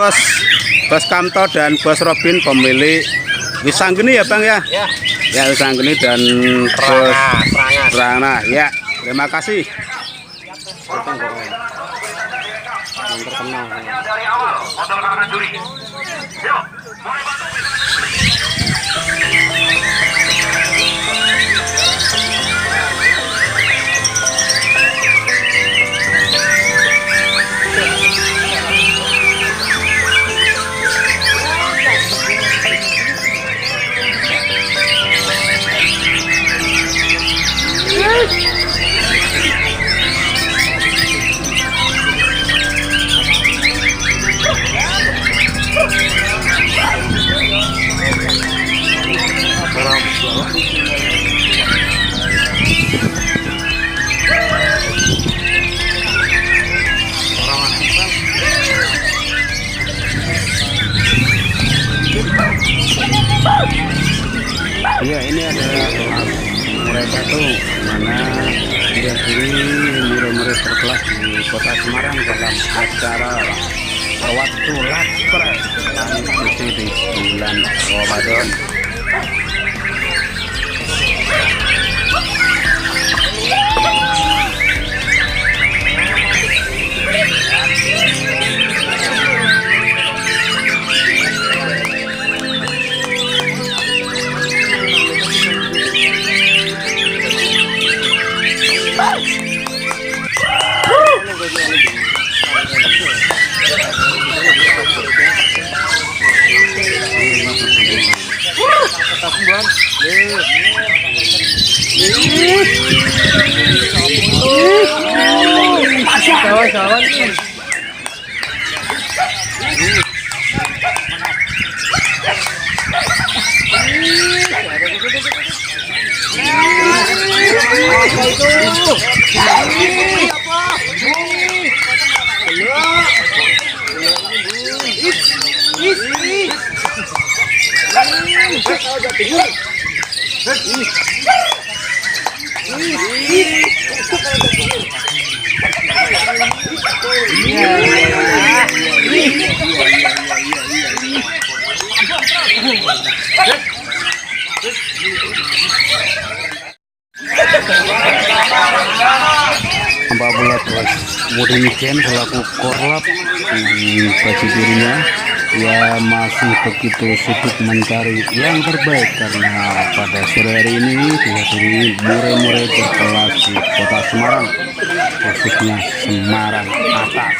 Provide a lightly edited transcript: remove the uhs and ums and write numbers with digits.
Bos Kamto dan Bos Robin pemilik Wisanggeni ya Bang ya? Ya Wisanggeni dan Bos Rana ya. Terima kasih. Yang terkenal. Dari awal, motor kanan juri. Yuk, mulai bantu. Ya ini adalah mereka tuh mana dia diri murid-murid terkelas di Kota Semarang dalam acara waktu lapar di bulan Ramadan. Kawan-kawan nih. Mbak Bulat Mudemikian selaku korlap bagi dirinya ya masih begitu sibuk mencari yang terbaik karena pada sore hari ini dihadiri murid-murid berkelas di Kota Semarang khususnya Semarang Atas.